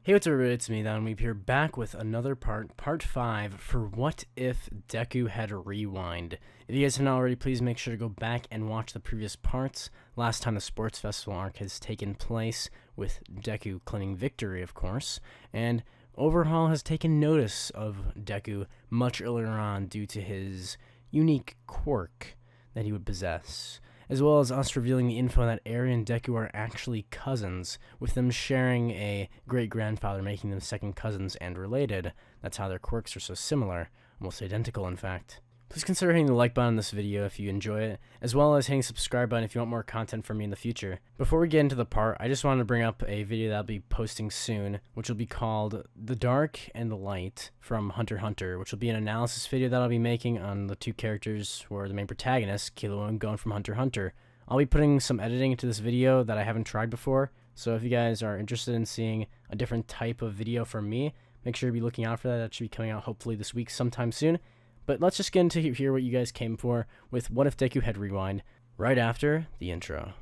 Hey, what's up, everybody? It's me, Don Weep here, back with another part 5, for What If Deku Had Rewind. If you guys haven't already, please make sure to go back and watch the previous parts. Last time the Sports Festival arc has taken place, with Deku claiming victory, of course, and Overhaul has taken notice of Deku much earlier on due to his unique quirk that he would possess, as well as us revealing the info that Eri and Deku are actually cousins, with them sharing a great-grandfather, making them second cousins and related. That's how their quirks are so similar, almost identical in fact. Please consider hitting the like button on this video if you enjoy it, as well as hitting the subscribe button if you want more content from me in the future. Before we get into the part, I just wanted to bring up a video that I'll be posting soon, which will be called The Dark and the Light from Hunter x Hunter, which will be an analysis video that I'll be making on the two characters who are the main protagonists, Kilo and Gon from Hunter x Hunter. I'll be putting some editing into this video that I haven't tried before, so if you guys are interested in seeing a different type of video from me, make sure to be looking out for that. That should be coming out hopefully this week sometime soon. But let's just get into hear what you guys came for with What If Deku Had Rewind right after the intro.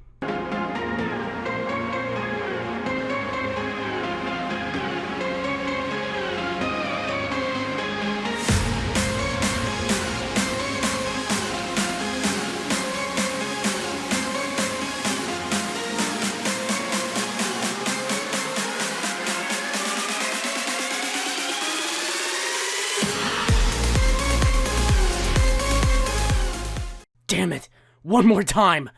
Damn it! One more time!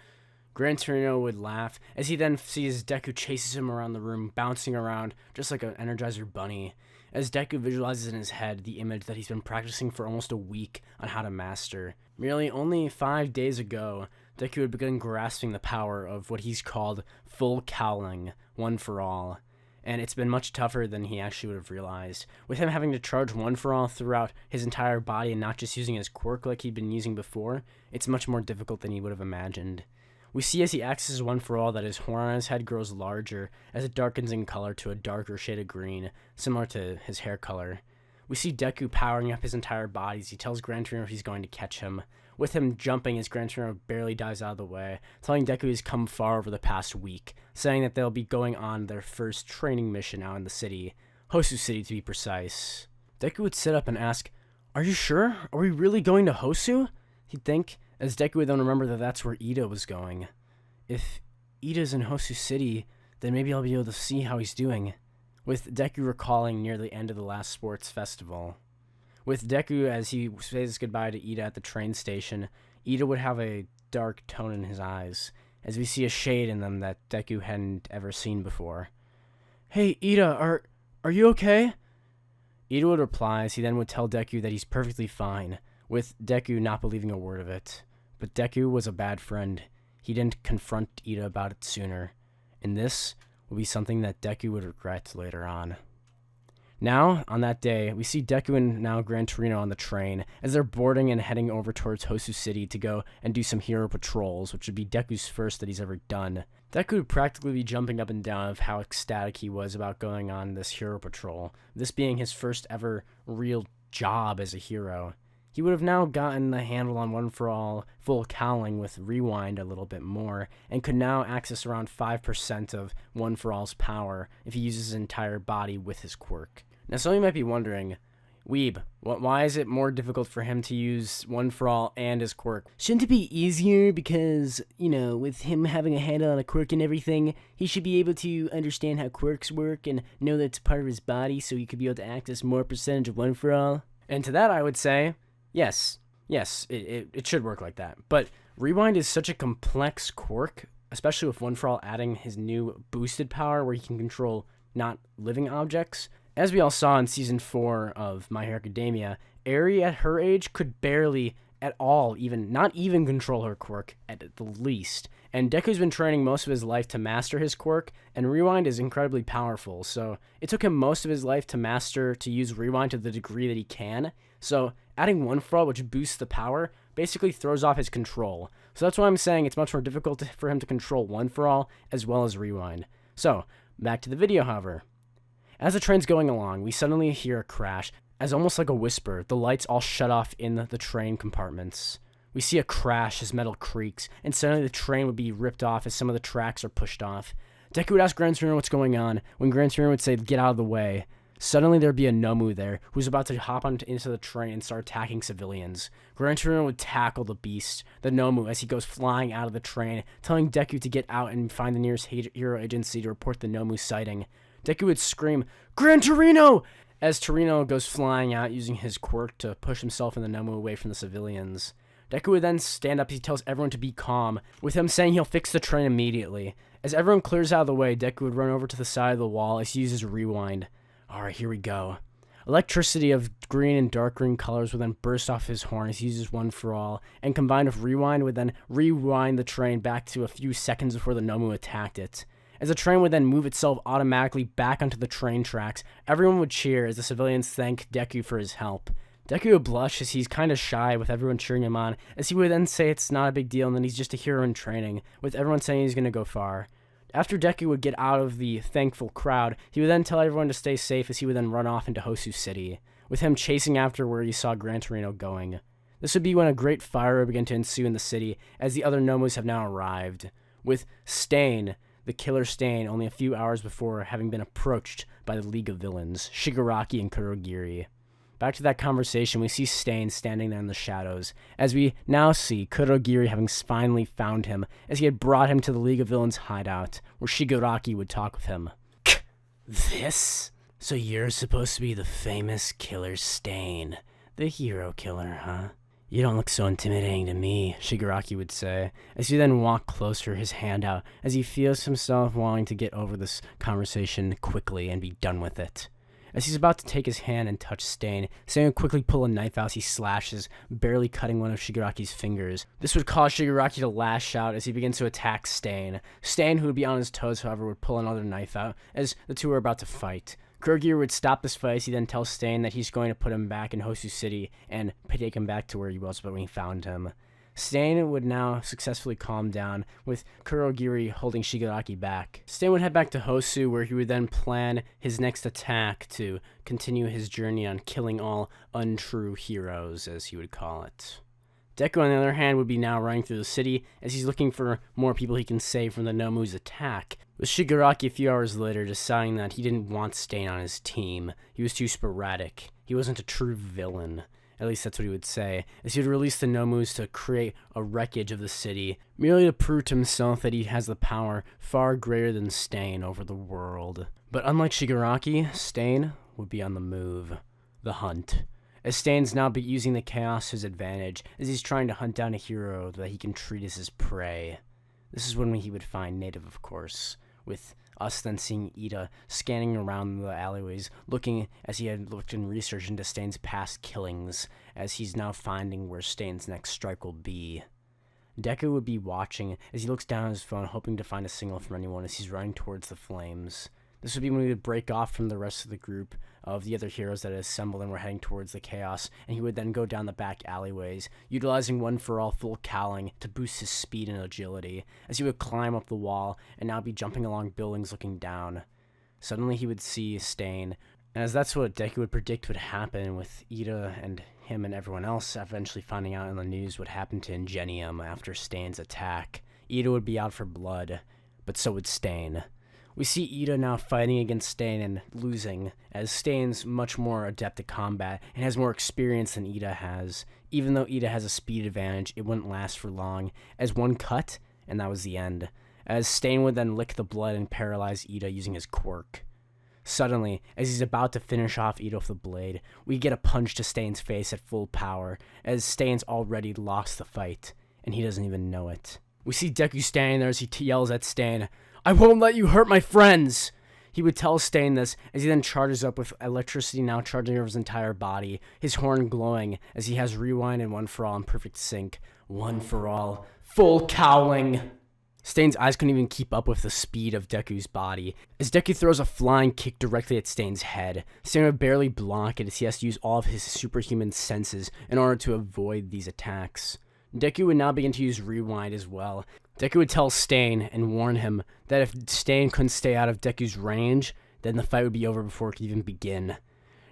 Gran Torino would laugh, as he then sees Deku chases him around the room, bouncing around just like an Energizer bunny, as Deku visualizes in his head the image that he's been practicing for almost a week on how to master. Merely only 5 days ago, Deku had begun grasping the power of what he's called full cowling, one for all. And it's been much tougher than he actually would have realized, with him having to charge one for all throughout his entire body and not just using his quirk like he'd been using before. It's much more difficult than he would have imagined. We see as he accesses one for all that his horn on his head grows larger as it darkens in color to a darker shade of green, similar to his hair color. We see Deku powering up his entire body as he tells Gran Torino he's going to catch him, with him jumping as Gran Torino barely dives out of the way, telling Deku he's come far over the past week, saying that they'll be going on their first training mission out in the city, Hosu City to be precise. Deku would sit up and ask, "Are you sure? Are we really going to Hosu?" He'd think, as Deku would then remember that that's where Iida was going. If Iida's in Hosu City, then maybe I'll be able to see how he's doing. With Deku recalling near the end of the last sports festival. With Deku as he says goodbye to Iida at the train station, Iida would have a dark tone in his eyes, as we see a shade in them that Deku hadn't ever seen before. "Hey, Iida, are you okay?" Iida would reply as he then would tell Deku that he's perfectly fine, with Deku not believing a word of it. But Deku was a bad friend. He didn't confront Iida about it sooner, and this will be something that Deku would regret later on. Now, on that day, we see Deku and now Gran Torino on the train as they're boarding and heading over towards Hosu City to go and do some hero patrols, which would be Deku's first that he's ever done. Deku would practically be jumping up and down of how ecstatic he was about going on this hero patrol, this being his first ever real job as a hero. He would have now gotten the handle on One For All full cowling with Rewind a little bit more, and could now access around 5% of One For All's power if he uses his entire body with his quirk. Now, some of you might be wondering, Weeb, why is it more difficult for him to use One For All and his quirk? Shouldn't it be easier because, with him having a handle on a quirk and everything, he should be able to understand how quirks work and know that it's part of his body so he could be able to access more percentage of One For All? And to that I would say, yes, it should work like that. But Rewind is such a complex quirk, especially with One For All adding his new boosted power where he can control not living objects. As we all saw in Season 4 of My Hero Academia, Eri at her age could barely at all not even control her quirk at the least. And Deku's been training most of his life to master his quirk, and Rewind is incredibly powerful, so it took him most of his life to use Rewind to the degree that he can. So adding One For All, which boosts the power, basically throws off his control. So that's why I'm saying it's much more difficult for him to control One For All as well as Rewind. So, back to the video, however. As the train's going along, we suddenly hear a crash, as almost like a whisper, the lights all shut off in the train compartments. We see a crash as metal creaks, and suddenly the train would be ripped off as some of the tracks are pushed off. Deku would ask Gran Torino what's going on, when Gran Torino would say, get out of the way. Suddenly, there'd be a Nomu there, who's about to hop into the train and start attacking civilians. Gran Torino would tackle the beast, the Nomu, as he goes flying out of the train, telling Deku to get out and find the nearest hero agency to report the Nomu sighting. Deku would scream, Gran Torino! As Torino goes flying out using his quirk to push himself and the Nomu away from the civilians. Deku would then stand up as he tells everyone to be calm, with him saying he'll fix the train immediately. As everyone clears out of the way, Deku would run over to the side of the wall as he uses rewind. Alright, here we go. Electricity of green and dark green colors would then burst off his horn as he uses One for All, and combined with rewind would then rewind the train back to a few seconds before the Nomu attacked it. As the train would then move itself automatically back onto the train tracks, everyone would cheer as the civilians thanked Deku for his help. Deku would blush as he's kind of shy with everyone cheering him on, as he would then say it's not a big deal and that he's just a hero in training, with everyone saying he's going to go far. After Deku would get out of the thankful crowd, he would then tell everyone to stay safe as he would then run off into Hosu City, with him chasing after where he saw Gran Torino going. This would be when a great fire would begin to ensue in the city, as the other Nomus have now arrived, with Stain, the killer Stain, only a few hours before having been approached by the League of Villains, Shigaraki and Kurogiri. Back to that conversation, we see Stain standing there in the shadows, as we now see Kurogiri having finally found him, as he had brought him to the League of Villains hideout, where Shigaraki would talk with him. This? So you're supposed to be the famous killer Stain, the hero killer, huh? You don't look so intimidating to me, Shigaraki would say, as he then walked closer, his hand out, as he feels himself wanting to get over this conversation quickly and be done with it. As he's about to take his hand and touch Stain, Stain would quickly pull a knife out as he slashes, barely cutting one of Shigaraki's fingers. This would cause Shigaraki to lash out as he begins to attack Stain. Stain, who would be on his toes, however, would pull another knife out as the two were about to fight. Kurogiri would stop this fight as he then tells Stain that he's going to put him back in Hosu City and take him back to where he was when he found him. Stain would now successfully calm down, with Kurogiri holding Shigaraki back. Stain would head back to Hosu, where he would then plan his next attack to continue his journey on killing all untrue heroes, as he would call it. Deku, on the other hand, would be now running through the city, as he's looking for more people he can save from the Nomu's attack, with Shigaraki a few hours later deciding that he didn't want Stain on his team. He was too sporadic. He wasn't a true villain. At least that's what he would say, as he would release the Nomus to create a wreckage of the city, merely to prove to himself that he has the power far greater than Stain over the world. But unlike Shigaraki, Stain would be on the move. The hunt. As Stain's now be using the chaos to his advantage, as he's trying to hunt down a hero that he can treat as his prey. This is when he would find Native, of course, with us then seeing Iida scanning around the alleyways, looking as he had looked and researched into Stain's past killings, as he's now finding where Stain's next strike will be. Deku would be watching as he looks down at his phone, hoping to find a signal from anyone as he's running towards the flames. This would be when he would break off from the rest of the group of the other heroes that had assembled and were heading towards the chaos, and he would then go down the back alleyways, utilizing One for All full cowling to boost his speed and agility, as he would climb up the wall and now be jumping along buildings looking down. Suddenly he would see Stain, and as that's what Deku would predict would happen, with Iida and him and everyone else eventually finding out in the news what happened to Ingenium after Stain's attack. Iida would be out for blood, but so would Stain. We see Iida now fighting against Stain and losing, as Stain's much more adept at combat and has more experience than Iida has. Even though Iida has a speed advantage, it wouldn't last for long, as one cut, and that was the end, as Stain would then lick the blood and paralyze Iida using his quirk. Suddenly, as he's about to finish off Iida with the blade, we get a punch to Stain's face at full power, as Stain's already lost the fight, and he doesn't even know it. We see Deku standing there as he yells at Stain, "I won't let you hurt my friends!" He would tell Stain this as he then charges up with electricity now charging over his entire body, his horn glowing as he has rewind and One for All in perfect sync. One for All, full cowling! Stain's eyes couldn't even keep up with the speed of Deku's body, as Deku throws a flying kick directly at Stain's head. Stain would barely block it as he has to use all of his superhuman senses in order to avoid these attacks. Deku would now begin to use rewind as well. Deku would tell Stain and warn him that if Stain couldn't stay out of Deku's range, then the fight would be over before it could even begin.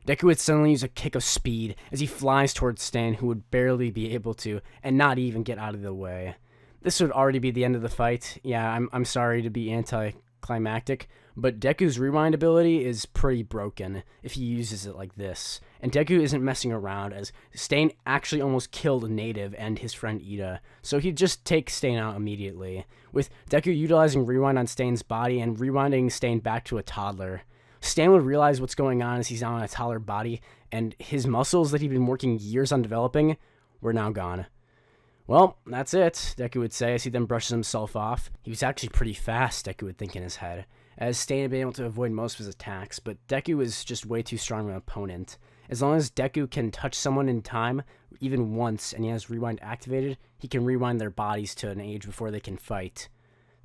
Deku would suddenly use a kick of speed as he flies towards Stain, who would barely be able to, and not even get out of the way. This would already be the end of the fight. Yeah, I'm sorry to be climactic, but Deku's rewind ability is pretty broken if he uses it like this. And Deku isn't messing around, as Stain actually almost killed Native and his friend Iida, so he'd just take Stain out immediately, with Deku utilizing rewind on Stain's body and rewinding Stain back to a toddler. Stain would realize what's going on as he's now in a toddler body, and his muscles that he'd been working years on developing were now gone. Well, that's it, Deku would say as he then brushes himself off. He was actually pretty fast, Deku would think in his head, as Stain had been able to avoid most of his attacks, but Deku was just way too strong of an opponent. As long as Deku can touch someone in time, even once, and he has rewind activated, he can rewind their bodies to an age before they can fight.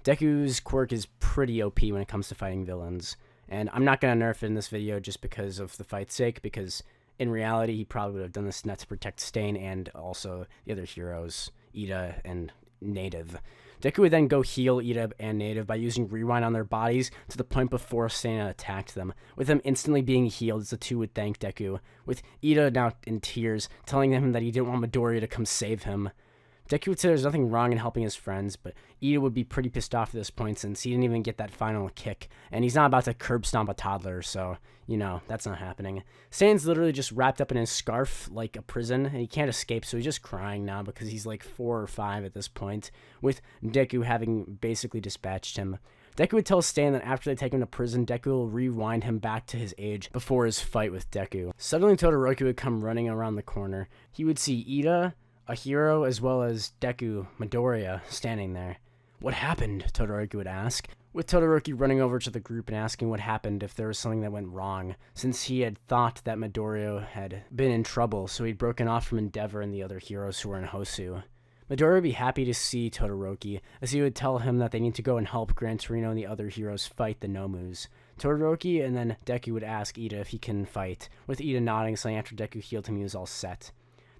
Deku's quirk is pretty OP when it comes to fighting villains. And I'm not going to nerf it in this video just because of the fight's sake, because in reality, he probably would have done this not to protect Stain and also the other heroes, Iida and Native. Deku would then go heal Iida and Native by using rewind on their bodies to the point before Stain attacked them, with them instantly being healed as the two would thank Deku, with Iida now in tears, telling him that he didn't want Midoriya to come save him. Deku would say there's nothing wrong in helping his friends, but Iida would be pretty pissed off at this point since he didn't even get that final kick, and he's not about to curb stomp a toddler, so, you know, that's not happening. Stain's literally just wrapped up in his scarf like a prison, and he can't escape, so he's just crying now because he's like 4 or 5 at this point, with Deku having basically dispatched him. Deku would tell Stain that after they take him to prison, Deku will rewind him back to his age before his fight with Deku. Suddenly Todoroki would come running around the corner. He would see Iida, a hero, as well as Deku, Midoriya, standing there. What happened? Todoroki would ask, with Todoroki running over to the group and asking what happened if there was something that went wrong, since he had thought that Midoriya had been in trouble, so he'd broken off from Endeavor and the other heroes who were in Hosu. Midoriya would be happy to see Todoroki, as he would tell him that they need to go and help Gran Torino and the other heroes fight the Nomus. Todoroki and then Deku would ask Iida if he can fight, with Iida nodding, saying after Deku healed him he was all set.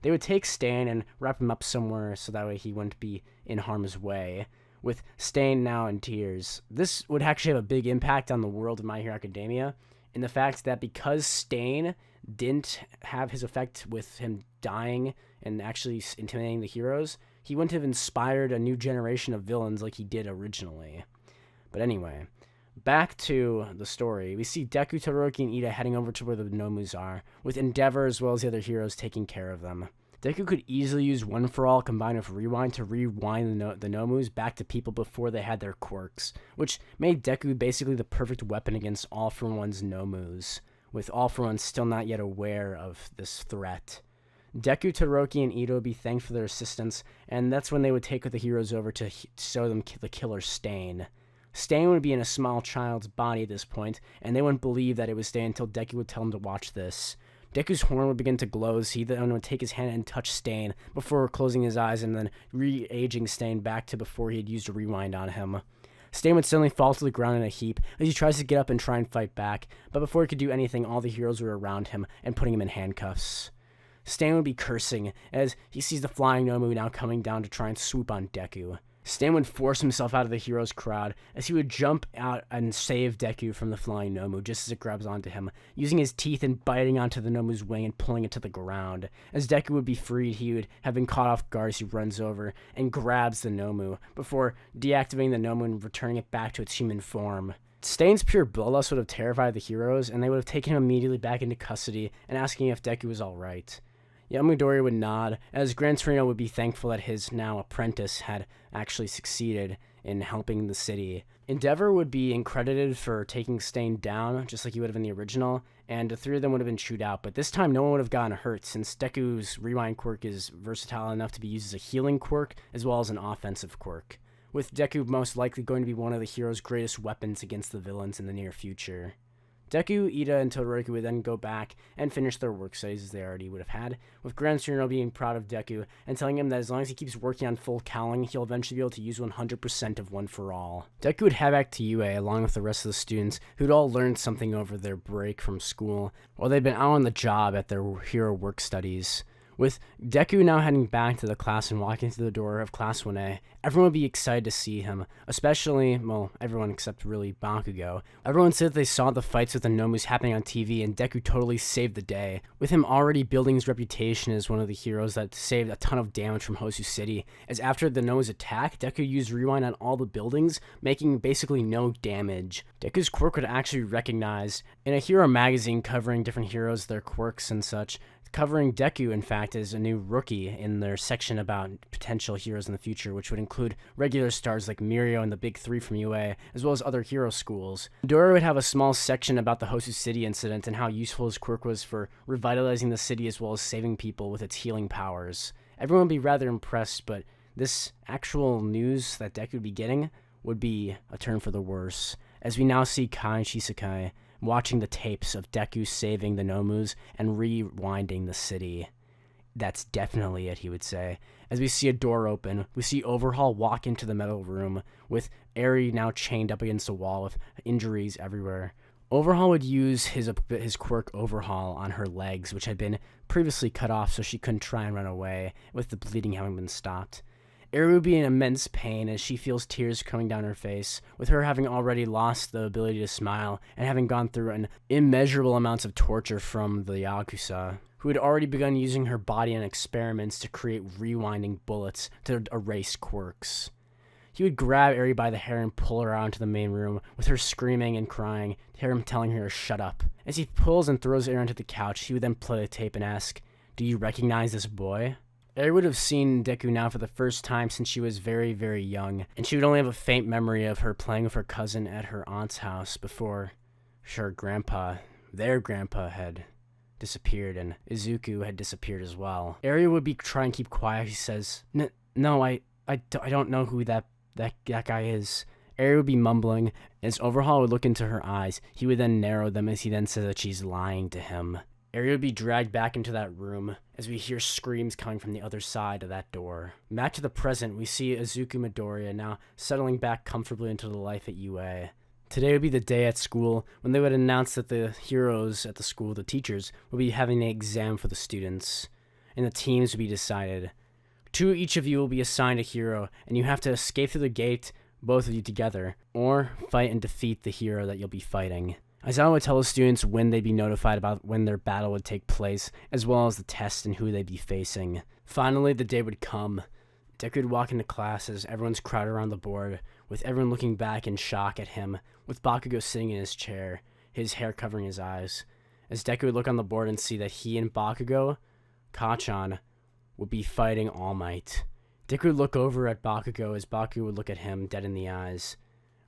They would take Stain and wrap him up somewhere so that way he wouldn't be in harm's way, with Stain now in tears. This would actually have a big impact on the world of My Hero Academia, in the fact that because Stain didn't have his effect with him dying and actually intimidating the heroes, he wouldn't have inspired a new generation of villains like he did originally. But anyway, back to the story. We see Deku, Todoroki, and Iida heading over to where the Nomus are, with Endeavor as well as the other heroes taking care of them. Deku could easily use One For All combined with Rewind to rewind the Nomus back to people before they had their quirks, which made Deku basically the perfect weapon against All For One's Nomus, with All For One still not yet aware of this threat. Deku, Todoroki, and Iida would be thanked for their assistance, and that's when they would take the heroes over to show them the killer Stain. Stain would be in a small child's body at this point, and they wouldn't believe that it was Stain until Deku would tell them to watch this. Deku's horn would begin to glow as he then would take his hand and touch Stain before closing his eyes and then re-aging Stain back to before he had used a rewind on him. Stain would suddenly fall to the ground in a heap as he tries to get up and try and fight back, but before he could do anything, all the heroes were around him and putting him in handcuffs. Stain would be cursing as he sees the flying Nomu now coming down to try and swoop on Deku. Stain would force himself out of the hero's crowd as he would jump out and save Deku from the flying Nomu just as it grabs onto him, using his teeth and biting onto the Nomu's wing and pulling it to the ground. As Deku would be freed, he would have been caught off guard as he runs over and grabs the Nomu before deactivating the Nomu and returning it back to its human form. Stain's pure bloodlust would have terrified the heroes, and they would have taken him immediately back into custody and asking if Deku was alright. Midoriya would nod, as Gran Torino would be thankful that his now apprentice had actually succeeded in helping the city. Endeavor would be credited for taking Stain down, just like he would have in the original, and the 3 of them would have been chewed out, but this time no one would have gotten hurt, since Deku's Rewind quirk is versatile enough to be used as a healing quirk, as well as an offensive quirk, with Deku most likely going to be one of the hero's greatest weapons against the villains in the near future. Deku, Iida, and Todoroki would then go back and finish their work studies as they already would have had, with Gran Torino being proud of Deku and telling him that as long as he keeps working on full cowling, he'll eventually be able to use 100% of One For All. Deku would head back to UA along with the rest of the students who'd all learned something over their break from school while they'd been out on the job at their hero work studies, With Deku now heading back to the class and walking through the door of Class 1A, everyone would be excited to see him, especially, well, everyone except really Bakugo. Everyone said that they saw the fights with the Nomus happening on TV, and Deku totally saved the day, with him already building his reputation as one of the heroes that saved a ton of damage from Hosu City, as after the Nomus attack, Deku used Rewind on all the buildings, making basically no damage. Deku's quirk would actually be recognized in a hero magazine covering different heroes, their quirks and such, covering Deku, in fact, as a new rookie in their section about potential heroes in the future, which would include regular stars like Mirio and the Big Three from UA, as well as other hero schools. Midoriya would have a small section about the Hosu City incident and how useful his quirk was for revitalizing the city as well as saving people with its healing powers. Everyone would be rather impressed, but this actual news that Deku would be getting would be a turn for the worse, as we now see Kai and Shisekai watching the tapes of Deku saving the Nomus and rewinding the city. That's definitely it, he would say. As we see a door open, we see Overhaul walk into the metal room, with Eri now chained up against the wall with injuries everywhere. Overhaul would use his quirk Overhaul on her legs, which had been previously cut off so she couldn't try and run away, with the bleeding having been stopped. Eri would be in immense pain as she feels tears coming down her face, with her having already lost the ability to smile and having gone through an immeasurable amounts of torture from the Yakuza, who had already begun using her body in experiments to create rewinding bullets to erase quirks. He would grab Eri by the hair and pull her out into the main room, with her screaming and crying, him telling her to shut up. As he pulls and throws Eri onto the couch, he would then play the tape and ask, "Do you recognize this boy?" Eri would have seen Deku now for the first time since she was very, very young, and she would only have a faint memory of her playing with her cousin at her aunt's house before their grandpa had disappeared, and Izuku had disappeared as well. Eri would be trying to keep quiet. He says, "No, I don't know who that guy is." Eri would be mumbling. As Overhaul would look into her eyes, he would then narrow them as he then says that she's lying to him. Eri would be dragged back into that room as we hear screams coming from the other side of that door. Back to the present, we see Izuku Midoriya now settling back comfortably into the life at UA. Today would be the day at school when they would announce that the heroes at the school, the teachers, would be having an exam for the students, and the teams would be decided. Each of you will be assigned a hero, and you have to escape through the gate, both of you together, or fight and defeat the hero that you'll be fighting. Aizawa would tell the students when they'd be notified about when their battle would take place, as well as the test and who they'd be facing. Finally, the day would come. Deku would walk into class as everyone's crowded around the board, with everyone looking back in shock at him, with Bakugo sitting in his chair, his hair covering his eyes. As Deku would look on the board and see that he and Bakugo, Kachan, would be fighting All Might. Deku would look over at Bakugo as Bakugo would look at him dead in the eyes.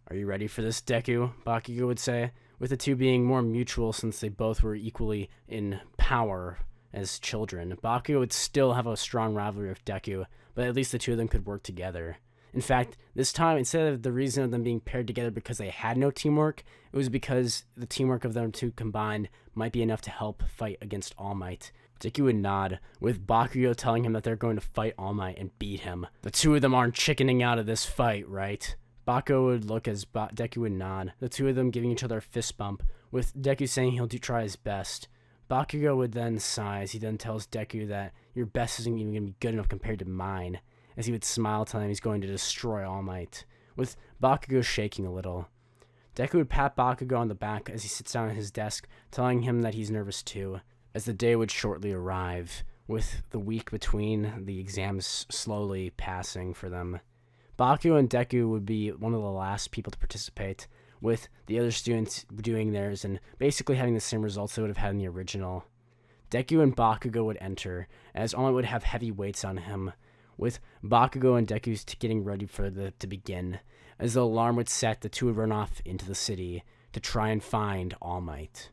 "Are you ready for this, Deku?" Bakugo would say, with the two being more mutual since they both were equally in power as children. Bakugo would still have a strong rivalry with Deku, but at least the two of them could work together. In fact, this time, instead of the reason of them being paired together because they had no teamwork, it was because the teamwork of them two combined might be enough to help fight against All Might. Deku would nod, with Bakugo telling him that they're going to fight All Might and beat him. The two of them aren't chickening out of this fight, right? Bakugo would look as Deku would nod, the two of them giving each other a fist bump, with Deku saying he'll try his best. Bakugo would then sigh as he then tells Deku that your best isn't even going to be good enough compared to mine, as he would smile telling him he's going to destroy All Might, with Bakugo shaking a little. Deku would pat Bakugo on the back as he sits down at his desk, telling him that he's nervous too, as the day would shortly arrive, with the week between the exams slowly passing for them. Bakugo and Deku would be one of the last people to participate, with the other students doing theirs and basically having the same results they would have had in the original. Deku and Bakugo would enter, as All Might would have heavy weights on him, with Bakugo and Deku getting ready to begin. As the alarm would set, the two would run off into the city to try and find All Might.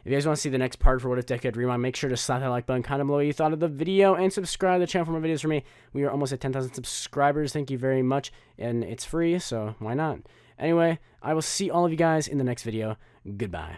If you guys want to see the next part for What If Deku Had Rewind, make sure to slap that like button, comment below what you thought of the video, and subscribe to the channel for more videos from me. We are almost at 10,000 subscribers. Thank you very much, and it's free, so why not? Anyway, I will see all of you guys in the next video. Goodbye.